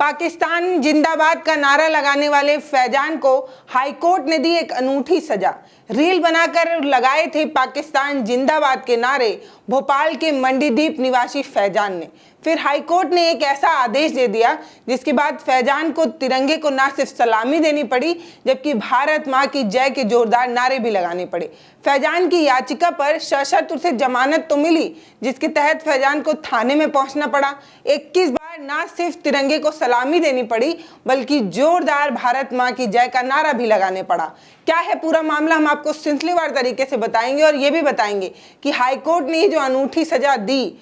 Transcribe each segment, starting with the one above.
पाकिस्तान जिंदाबाद का नारा लगाने वाले फैजान को हाईकोर्ट ने दी एक अनूठी सजा। रील बनाकर लगाए थे पाकिस्तान जिंदाबाद के नारे भोपाल के मंडीदीप निवासी फैजान ने। फिर हाईकोर्ट ने एक ऐसा आदेश दे दिया जिसके बाद फैजान को तिरंगे को न सिर्फ सलामी देनी पड़ी जबकि भारत मां की जय के जोरदार नारे भी लगाने पड़े। फैजान की याचिका पर सशर्त उसे जमानत तो मिली जिसके तहत फैजान को थाने में पहुंचना पड़ा। 21 बार न सिर्फ तिरंगे को सलामी देनी पड़ी बल्कि जोरदार भारत मां की जय का नारा भी लगाने पड़ा। क्या है पूरा मामला हम आपको सिलसिलेवार तरीके से बताएंगे और ये भी बताएंगे कि हाईकोर्ट ने जो अनूठी सजा दी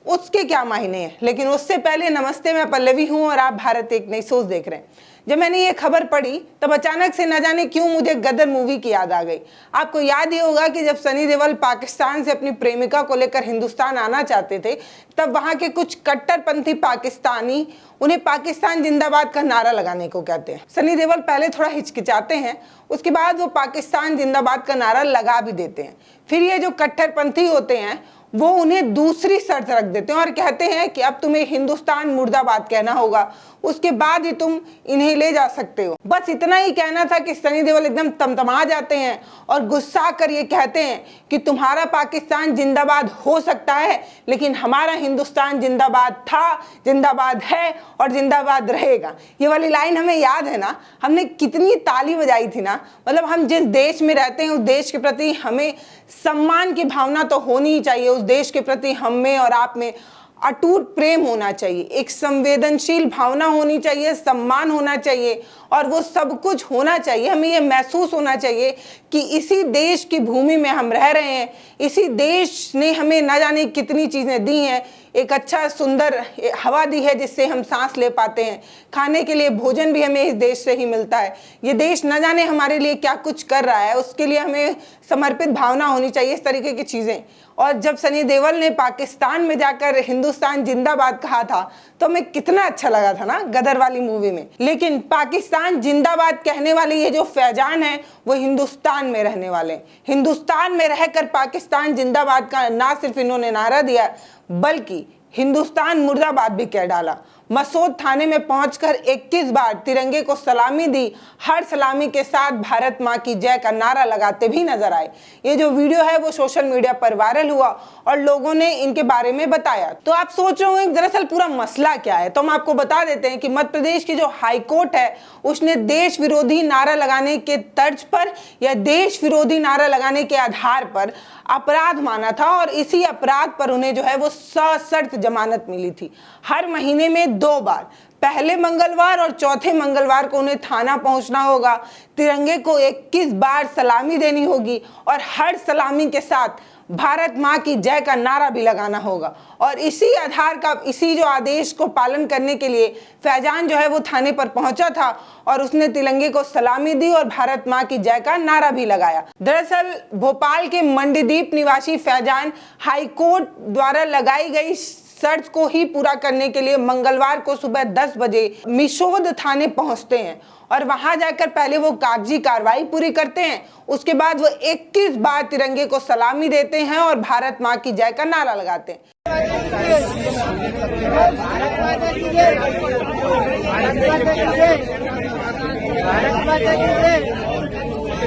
उसके क्या मायने हैं। लेकिन उससे पहले नमस्ते, मैं पल्लवी हूं और आप भारत एक नई सोच देख रहे हैं। जब मैंने ये खबर पढ़ी तब अचानक से न जाने क्यों मुझे गदर मूवी की याद आ गई। आपको याद ही होगा कि जब सनी देओल पाकिस्तान से अपनी प्रेमिका को लेकर हिंदुस्तान आना चाहते थे तब वहां के कुछ कट्टरपंथी पाकिस्तानी उन्हें पाकिस्तान जिंदाबाद का नारा लगाने को कहते हैं। सनी देओल पहले थोड़ा हिचकिचाते हैं, उसके बाद वो पाकिस्तान जिंदाबाद का नारा लगा भी देते हैं। फिर ये जो कट्टरपंथी होते हैं वो उन्हें दूसरी शर्त रख देते हैं और कहते हैं कि अब तुम्हें हिंदुस्तान मुर्दाबाद कहना होगा, उसके बाद ही तुम इन्हें ले जा सकते हो। बस इतना ही कहना था कि सनी देओल एकदम तमतमा जाते हैं और गुस्सा कर ये कहते हैं कि तुम्हारा पाकिस्तान जिंदाबाद हो सकता है लेकिन हमारा हिंदुस्तान जिंदाबाद था, जिंदाबाद है और जिंदाबाद रहेगा। ये वाली लाइन हमें याद है ना, हमने कितनी ताली बजाई थी ना। मतलब हम जिस देश में रहते हैं उस देश के प्रति हमें सम्मान की भावना तो होनी ही चाहिए, उस देश के प्रति हम में और आप में अटूट प्रेम होना चाहिए, एक संवेदनशील भावना होनी चाहिए, सम्मान होना चाहिए और वो सब कुछ होना चाहिए। हमें ये महसूस होना चाहिए कि इसी देश की भूमि में हम रह रहे हैं, इसी देश ने हमें न जाने कितनी चीज़ें दी हैं। एक अच्छा सुंदर हवा दी है जिससे हम सांस ले पाते हैं, खाने के लिए भोजन भी हमें इस देश से ही मिलता है। ये देश न जाने हमारे लिए क्या कुछ कर रहा है, उसके लिए हमें समर्पित भावना होनी चाहिए, इस तरीके की चीज़ें। और जब सनी देओल ने पाकिस्तान में जाकर हिंदुस्तान जिंदाबाद कहा था तो हमें कितना अच्छा लगा था ना गदर वाली मूवी में। लेकिन पाकिस्तान जिंदाबाद कहने वाले ये जो फैजान है वो हिंदुस्तान में रहने वाले, हिंदुस्तान में रहकर पाकिस्तान जिंदाबाद का ना सिर्फ इन्होंने नारा दिया बल्कि हिंदुस्तान मुर्दाबाद भी कह डाला। मसौद थाने में पहुंचकर 21 बार तिरंगे को सलामी दी, हर सलामी के साथ भारत मां की जय का नारा लगाते भी नजर आए। ये जो वीडियो है वो सोशल मीडिया पर वायरल हुआ और लोगों ने इनके बारे में बताया। तो आप सोच रहे होंगे दरअसल पूरा मसला क्या है, तो हम आपको बता देते हैं कि मध्य प्रदेश की जो हाईकोर्ट है उसने देश विरोधी नारा लगाने के तर्ज पर या देश विरोधी नारा लगाने के आधार पर अपराध माना था और इसी अपराध पर उन्हें जो है वो सशर्त जमानत मिली थी। हर महीने में 2 बार, पहले मंगलवार और चौथे मंगलवार को उन्हें थाना पहुंचना होगा, तिरंगे को 21 बार सलामी देनी होगी और हर सलामी के साथ भारत मां की जय का नारा भी लगाना होगा। और इसी आधार का, इसी जो आदेश को पालन करने के लिए फैजान जो है वो थाने पर पहुंचा था और उसने तिरंगे को सलामी दी और भारत मां की जय का नारा भी लगाया। दरअसल भोपाल के मंडीदीप निवासी फैजान हाईकोर्ट द्वारा लगाई गई शर्त को ही पूरा करने के लिए मंगलवार को सुबह 10 बजे मिसौद थाने पहुंचते हैं और वहां जाकर पहले वो कागजी कार्रवाई पूरी करते हैं, उसके बाद वो 21 बार तिरंगे को सलामी देते हैं और भारत मां की जय का नारा लगाते हैं।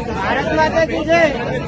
भारत माता की जय,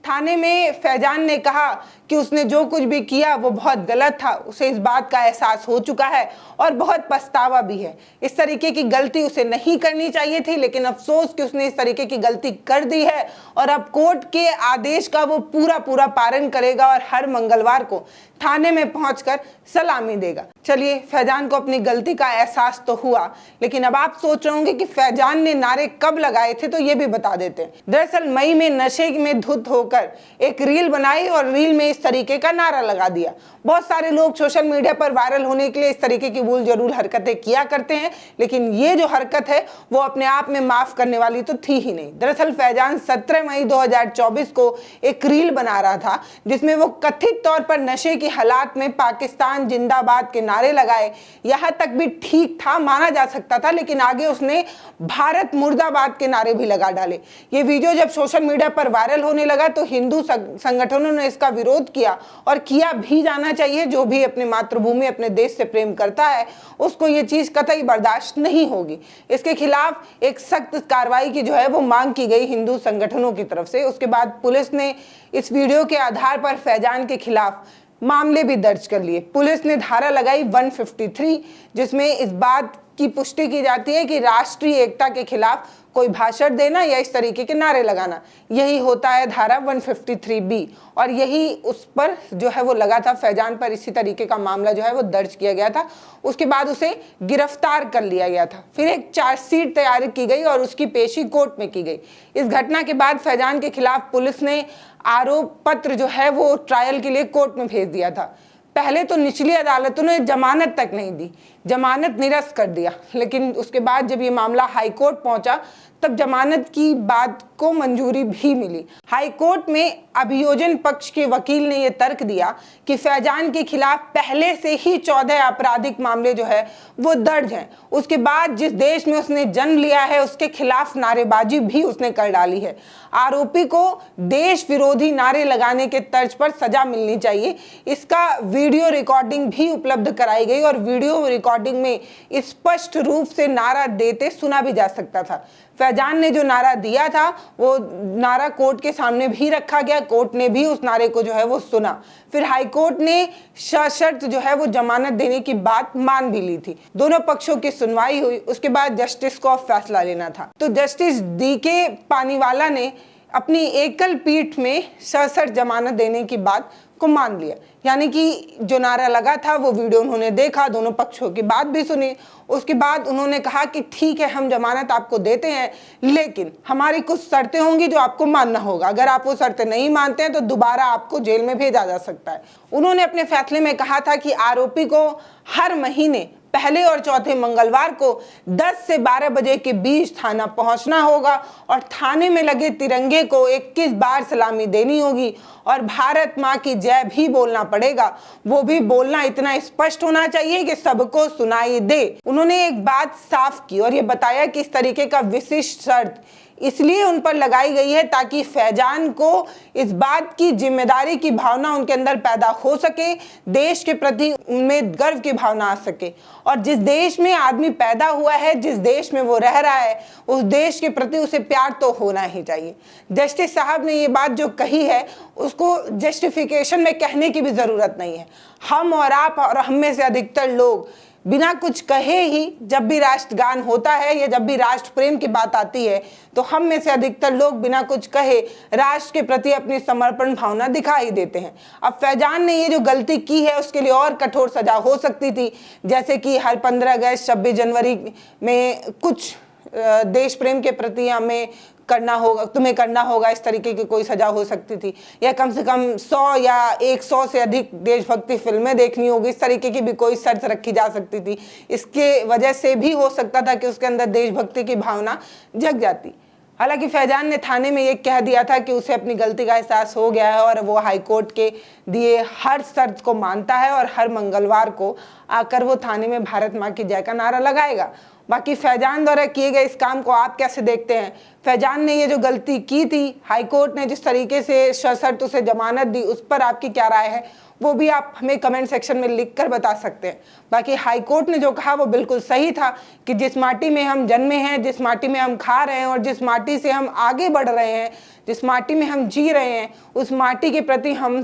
थाने में फैजान ने कहा कि उसने जो कुछ भी किया वो बहुत गलत था, उसे इस बात का एहसास हो चुका है और बहुत पछतावा भी है। इस तरीके की गलती उसे नहीं करनी चाहिए थी लेकिन अफसोस कि उसने इस तरीके की गलती कर दी है और अब कोर्ट के आदेश का वो पूरा पालन करेगा और हर मंगलवार को थाने में पहुंचकर सलामी देगा। चलिए, फैजान को अपनी गलती का एहसास तो हुआ, लेकिन अब आप सोच रहे होंगे कि फैजान ने नारे कब लगाए थे, तो ये भी बता देते हैं। दरअसल मई में नशे में धुत होकर एक रील बनाई और रील में इस तरीके का नारा लगा दिया। बहुत सारे लोग सोशल मीडिया पर वायरल होने के लिए इस तरीके की भूल जरूर हरकतें किया करते हैं, लेकिन ये जो हरकत है वो अपने आप में माफ करने वाली तो थी ही नहीं। दरअसल फैजान 17 मई 2024 को एक रील बना रहा था जिसमें वो कथित तौर पर नशे की हालात में पाकिस्तान जिंदाबाद के नारे लगाए। यहां तक भी ठीक था, माना जा सकता था, लेकिन आगे उसने भारत मुर्दाबाद के नारे भी लगा डाले। ये वीडियो जब सोशल मीडिया पर वायरल होने लगा तो हिंदू संगठनों ने इसका विरोध किया, और किया भी जाना चाहिए। जो भी अपनी मातृभूमि अपने देश से प्रेम करता है उसको ये चीज कतई बर्दाश्त नहीं होगी। इसके खिलाफ एक सख्त कार्रवाई की जो है वो मांग की गई हिंदू संगठनों की तरफ से। उसके बाद पुलिस ने इस वीडियो के आधार पर फैजान के खिलाफ मामले भी दर्ज कर लिए। पुलिस ने धारा लगाई 153, जिसमें इस बात की पुष्टि की जाती है कि राष्ट्रीय एकता के खिलाफ कोई भाषण देना या इस तरीके के नारे लगाना, यही होता है धारा 153B, और यही उस पर जो है वो लगा था। फैजान पर इसी तरीके का मामला जो है वो दर्ज किया गया था। उसके बाद उसे गिरफ्तार कर लिया गया था। फिर एक चार्जशीट तैयार की गई और उसकी पेशी कोर्ट में की गई। इस घटना के बाद फैजान के खिलाफ पुलिस ने आरोप पत्र जो है वो ट्रायल के लिए कोर्ट में भेज दिया था। पहले तो निचली अदालतों ने जमानत तक नहीं दी, जमानत निरस्त कर दिया, लेकिन उसके बाद जब ये मामला हाई कोर्ट पहुंचा तब जमानत की बात को मंजूरी भी मिली। हाई कोर्ट में अभियोजन पक्ष के वकील ने यह तर्क दिया कि फैजान के खिलाफ पहले से ही 14 आपराधिक मामले जो है वो दर्ज हैं। उसके बाद जिस देश में उसने जन्म लिया है उसके खिलाफ नारेबाजी भी उसने कर डाली है। आरोपी को देश विरोधी नारे लगाने के तर्ज पर सजा मिलनी चाहिए। इसका वीडियो रिकॉर्डिंग भी उपलब्ध कराई गई और वीडियो रिकॉर्डिंग में स्पष्ट रूप से नारा देते सुना भी जा सकता था। फैजान ने जो नारा दिया था वो नारा कोर्ट के सामने भी रखा गया, कोर्ट ने भी उस नारे को जो है वो सुना। फिर हाई कोर्ट ने सशर्त जो है वो जमानत देने की बात मान भी ली थी। दोनों पक्षों की सुनवाई हुई। उसके बाद जस्टिस को फैसला लेना था, तो जस्टिस DK पानीवाला ने अपनी एकल पीठ में सशर्त जमानत देने की बात को मान लिया। यानी कि जो नारा लगा था वो वीडियो उन्होंने देखा, दोनों पक्षों की बात भी सुनी। उसके बाद उन्होंने कहा कि ठीक है, हम जमानत आपको देते हैं, लेकिन हमारी कुछ शर्तें होंगी जो आपको मानना होगा। अगर आप वो शर्तें नहीं मानते हैं तो दोबारा आपको जेल में भेजा जा सकता है। उन्होंने अपने फैसले में कहा था कि आरोपी को हर महीने पहले और चौथे मंगलवार को 10 से 12 बजे के बीच थाना पहुंचना होगा और थाने में लगे तिरंगे को 21 बार सलामी देनी होगी और भारत माँ की जय भी बोलना पड़ेगा। वो भी बोलना इतना स्पष्ट होना चाहिए कि सबको सुनाई दे। उन्होंने एक बात साफ की और ये बताया कि इस तरीके का विशिष्ट शर्त इसलिए उन पर लगाई गई है ताकि फैजान को इस बात की जिम्मेदारी की भावना उनके अंदर पैदा हो सके, देश के प्रति उनमें गर्व की भावना आ सके। और जिस देश में आदमी पैदा हुआ है, जिस देश में वो रह रहा है, उस देश के प्रति उसे प्यार तो होना ही चाहिए। जस्टिस साहब ने ये बात जो कही है उसको जस्टिफिकेशन में कहने की भी ज़रूरत नहीं है। हम और आप और हम में से अधिकतर लोग बिना कुछ कहे ही जब भी राष्ट्रगान होता है या जब भी राष्ट्र प्रेम की बात आती है तो हम में से अधिकतर लोग बिना कुछ कहे राष्ट्र के प्रति अपनी समर्पण भावना दिखा ही देते हैं। अब फैजान ने ये जो गलती की है उसके लिए और कठोर सजा हो सकती थी, जैसे कि हर 15 अगस्त 26 जनवरी में कुछ देश प्रेम के प्रति हमें करना होगा, तुम्हें करना होगा, इस तरीके की कोई सजा हो सकती थी, या कम से कम 100 या 100 से अधिक देशभक्ति फिल्में देखनी होगी, इस तरीके की भी कोई शर्त रखी जा सकती थी। इसके वजह से भी हो सकता था कि उसके अंदर देशभक्ति की भावना जग जाती। हालांकि फैजान ने थाने में ये कह दिया था कि उसे अपनी गलती का एहसास हो गया है और वो हाईकोर्ट के दिए हर शर्त को मानता है और हर मंगलवार को आकर वो थाने में भारत माँ की जय का नारा लगाएगा। बाकी फैजान द्वारा किए गए इस काम को आप कैसे देखते हैं? फैजान ने ये जो गलती की थी, हाईकोर्ट ने जिस तरीके से सशर्त उसे जमानत दी, उस पर आपकी क्या राय है वो भी आप हमें कमेंट सेक्शन में लिखकर बता सकते हैं। बाकी हाईकोर्ट ने जो कहा वो बिल्कुल सही था कि जिस माटी में हम जन्मे हैं, जिस माटी में हम खा रहे हैं और जिस माटी से हम आगे बढ़ रहे हैं, जिस माटी में हम जी रहे हैं, उस माटी के प्रति हम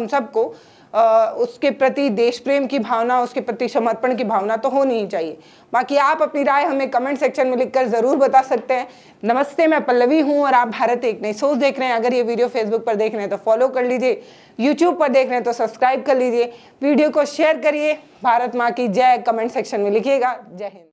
सबको उसके प्रति देश प्रेम की भावना, उसके प्रति समर्पण की भावना तो होनी ही चाहिए। बाकी आप अपनी राय हमें कमेंट सेक्शन में लिखकर ज़रूर बता सकते हैं। नमस्ते, मैं पल्लवी हूं और आप भारत एक नई सोच देख रहे हैं। अगर ये वीडियो फेसबुक पर देख रहे हैं तो फॉलो कर लीजिए, यूट्यूब पर देख रहे हैं तो सब्सक्राइब कर लीजिए, वीडियो को शेयर करिए। भारत माँ की जय कमेंट सेक्शन में लिखिएगा। जय हिंद।